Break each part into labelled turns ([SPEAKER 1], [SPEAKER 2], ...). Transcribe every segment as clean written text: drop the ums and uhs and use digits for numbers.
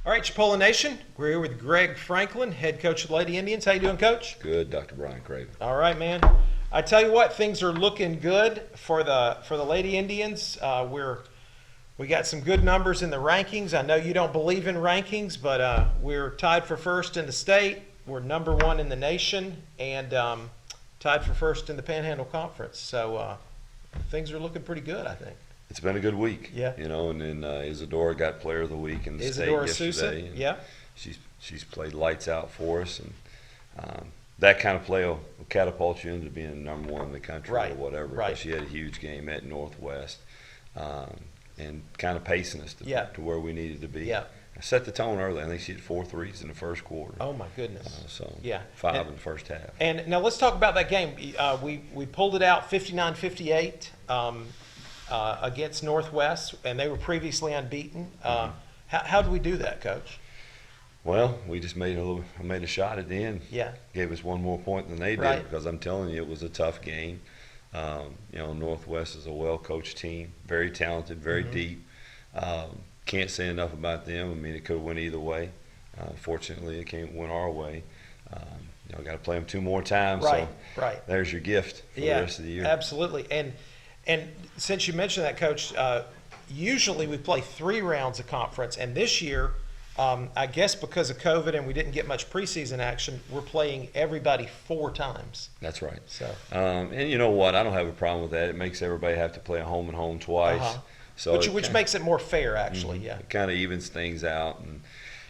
[SPEAKER 1] All right, Chipola Nation, we're here with Greg Franklin, head coach of the Lady Indians. How you doing, Coach?
[SPEAKER 2] Good, Dr. Brian Craven.
[SPEAKER 1] All right, man. I tell you what, things are looking good for the Lady Indians. We got some good numbers in the rankings. I know you don't believe in rankings, but we're tied for first in the state. We're number one in the nation, and tied for first in the Panhandle Conference. So things are looking pretty good, I think.
[SPEAKER 2] It's been a good week.
[SPEAKER 1] Yeah.
[SPEAKER 2] And then Isadora got Player of the Week in the
[SPEAKER 1] Isadora
[SPEAKER 2] state yesterday.
[SPEAKER 1] Sousa, yeah.
[SPEAKER 2] She's played lights out for us, and that kind of play will catapult you into being number one in the country
[SPEAKER 1] Right,
[SPEAKER 2] or whatever.
[SPEAKER 1] right.
[SPEAKER 2] Because she had a huge game at Northwest, and kind of pacing us to where we needed to be.
[SPEAKER 1] Yeah.
[SPEAKER 2] I set the tone early. I think she had 4 threes in the first quarter.
[SPEAKER 1] Oh my goodness. Yeah.
[SPEAKER 2] 5 in the first half.
[SPEAKER 1] And now let's talk about that game. We pulled it out 59-58 against Northwest, and they were previously unbeaten. How did we do that, Coach?
[SPEAKER 2] Well, we just made a shot at the end.
[SPEAKER 1] Yeah.
[SPEAKER 2] Gave us one more point than they did,
[SPEAKER 1] Right.
[SPEAKER 2] because I'm telling you, it was a tough game. Northwest is a well-coached team, very talented, very deep. Can't say enough about them. I mean, it could have went either way. Fortunately, it went our way. Got to play them 2 more times.
[SPEAKER 1] Right,
[SPEAKER 2] so
[SPEAKER 1] right.
[SPEAKER 2] There's your gift for the rest of the year.
[SPEAKER 1] Absolutely. And since you mentioned that, Coach, usually we play 3 rounds of conference, and this year, I guess because of COVID and we didn't get much preseason action, we're playing everybody 4 times.
[SPEAKER 2] That's right.
[SPEAKER 1] So.
[SPEAKER 2] And you know what? I don't have a problem with that. It makes everybody have to play a home and home twice. So
[SPEAKER 1] which makes it more fair, actually. Yeah.
[SPEAKER 2] It kind of evens things out, and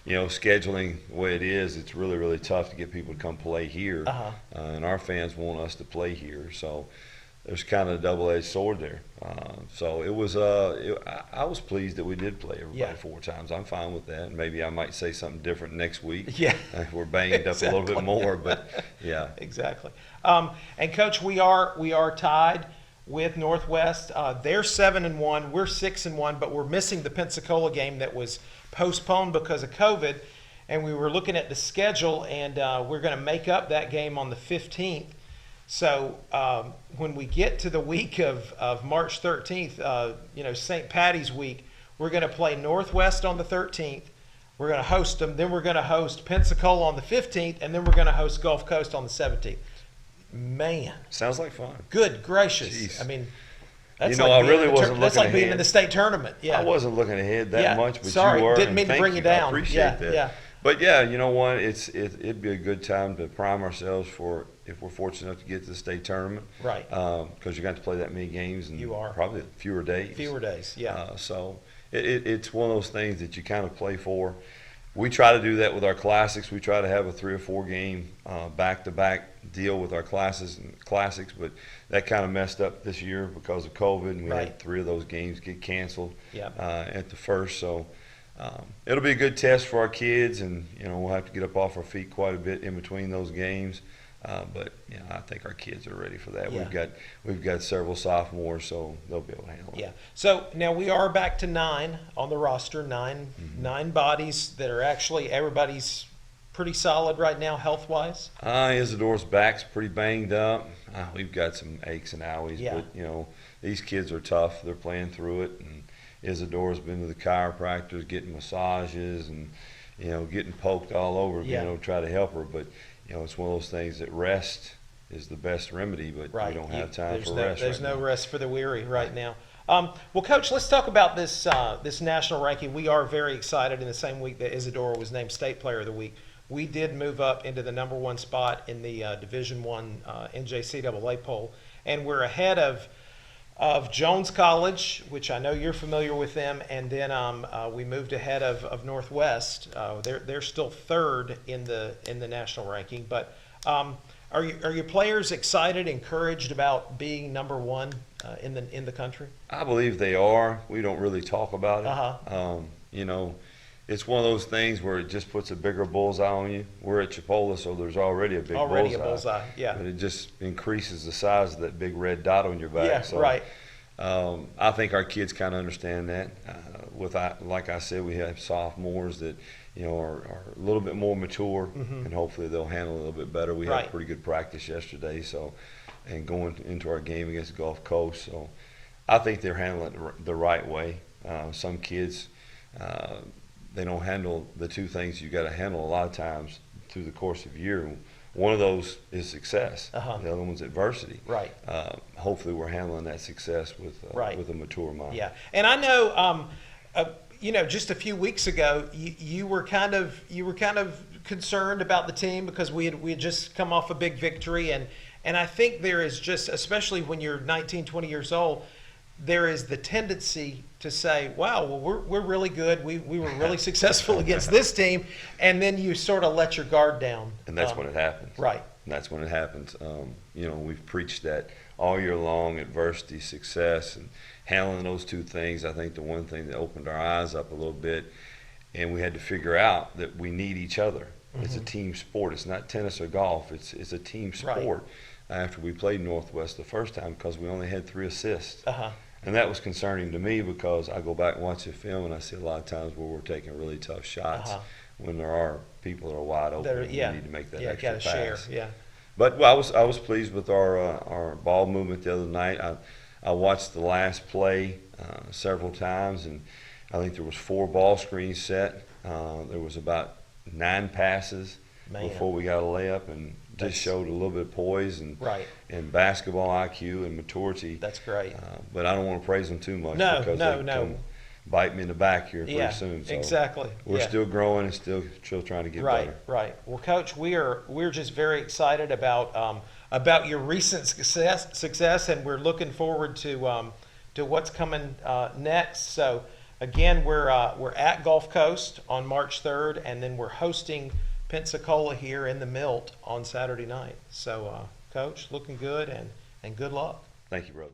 [SPEAKER 2] scheduling the way it is, it's really, really tough to get people to come play here, and our fans want us to play here. So there's kind of a double-edged sword there. So it was. I was pleased that we did play everybody 4 times. I'm fine with that. Maybe I might say something different next week.
[SPEAKER 1] Yeah,
[SPEAKER 2] we're banged up a little bit more, but yeah,
[SPEAKER 1] exactly. And Coach, we are tied with Northwest. They're 7-1. We're 6-1, but we're missing the Pensacola game that was postponed because of COVID. And we were looking at the schedule, and we're going to make up that game on the 15th. So when we get to the week of March 13th, St. Patty's week, we're going to play Northwest on the 13th. We're going to host them. Then we're going to host Pensacola on the 15th, and then we're going to host Gulf Coast on the 17th. Man.
[SPEAKER 2] Sounds like fun.
[SPEAKER 1] Good gracious.
[SPEAKER 2] Jeez.
[SPEAKER 1] I mean, that's
[SPEAKER 2] I really wasn't looking
[SPEAKER 1] that's like
[SPEAKER 2] ahead.
[SPEAKER 1] being in the state tournament. Yeah.
[SPEAKER 2] I wasn't looking ahead that much, but
[SPEAKER 1] sorry,
[SPEAKER 2] you were.
[SPEAKER 1] didn't
[SPEAKER 2] and
[SPEAKER 1] mean to
[SPEAKER 2] thank
[SPEAKER 1] bring you
[SPEAKER 2] I
[SPEAKER 1] down.
[SPEAKER 2] appreciate that.
[SPEAKER 1] Yeah.
[SPEAKER 2] But yeah, you know what? It'd be a good time to prime ourselves for if we're fortunate enough to get to the state tournament.
[SPEAKER 1] Right.
[SPEAKER 2] Because you're going to play that many games in probably fewer days.
[SPEAKER 1] Fewer days. Yeah.
[SPEAKER 2] So it's one of those things that you kind of play for. We try to do that with our classics. We try to have a 3 or 4 game back-to-back deal with our classes and classics, but that kind of messed up this year because of COVID, and we had 3 of those games get canceled at the first. So it'll be a good test for our kids, and we'll have to get up off our feet quite a bit in between those games. But I think our kids are ready for that.
[SPEAKER 1] Yeah.
[SPEAKER 2] We've got several sophomores, so they'll be able to handle it.
[SPEAKER 1] Yeah. So now we are back to 9 on the roster. Nine bodies that are actually everybody's pretty solid right now, health wise.
[SPEAKER 2] Isadora's back's pretty banged up. We've got some aches and owies, but these kids are tough. They're playing through it, and Isadora's been to the chiropractors, getting massages, and getting poked all over, to try to help her, but. It's one of those things that rest is the best remedy, but we don't have time for rest.
[SPEAKER 1] There's no rest for the weary right now. Well, Coach, let's talk about this this national ranking. We are very excited. In the same week that Isadora was named State Player of the Week, we did move up into the number 1 spot in the Division I NJCAA poll, and we're ahead of Jones College, which I know you're familiar with them, and then we moved ahead of Northwest. They're still 3rd in the national ranking. But are your players excited, encouraged about being number 1 in the country?
[SPEAKER 2] I believe they are. We don't really talk about it. It's one of those things where it just puts a bigger bullseye on you. We're at Chipola, so there's already a big bullseye.
[SPEAKER 1] Yeah.
[SPEAKER 2] But it just increases the size of that big red dot on your back.
[SPEAKER 1] Yeah,
[SPEAKER 2] so,
[SPEAKER 1] right.
[SPEAKER 2] I think our kids kind of understand that. Like I said, we have sophomores that are a little bit more mature, and hopefully they'll handle it a little bit better. We had pretty good practice yesterday, and going into our game against Gulf Coast, so I think they're handling it the right way. Some kids they don't handle the two things you got to handle a lot of times through the course of a year. One of those is success.
[SPEAKER 1] Uh-huh.
[SPEAKER 2] The other one's adversity.
[SPEAKER 1] Right.
[SPEAKER 2] Hopefully, we're handling that success with
[SPEAKER 1] Right.
[SPEAKER 2] with a mature mind.
[SPEAKER 1] Yeah, and I know, just a few weeks ago, you were kind of concerned about the team because we had just come off a big victory, and I think there is just, especially when you're 19, 20 years old, there is the tendency to say, wow, well, we're really good. We were really successful against this team. And then you sort of let your guard down.
[SPEAKER 2] And that's when it happens.
[SPEAKER 1] Right.
[SPEAKER 2] And that's when it happens. We've preached that all year long, adversity, success, and handling those two things. I think the one thing that opened our eyes up a little bit, and we had to figure out that we need each other. Mm-hmm. It's a team sport. It's not tennis or golf. It's a team sport. Right. After we played Northwest the first time, because we only had 3 assists.
[SPEAKER 1] Uh-huh.
[SPEAKER 2] And that was concerning to me because I go back and watch the film and I see a lot of times where we're taking really tough shots when there are people that are wide open. We need to make that extra pass.
[SPEAKER 1] Share. Yeah.
[SPEAKER 2] But I was pleased with our ball movement the other night. I watched the last play several times, and I think there was 4 ball screens set. There was about 9 passes before we got a layup, and just showed a little bit of poise and basketball IQ and maturity.
[SPEAKER 1] That's great.
[SPEAKER 2] But I don't want to praise them too much because they bite me in the back here pretty soon. So
[SPEAKER 1] exactly.
[SPEAKER 2] We're still growing and still trying to get better.
[SPEAKER 1] Right. Well, Coach, we're just very excited about your recent success, and we're looking forward to what's coming next. So again, we're at Gulf Coast on March 3rd, and then we're hosting Pensacola here in the Milt on Saturday night. So, Coach, looking good, and good luck.
[SPEAKER 2] Thank you, brother.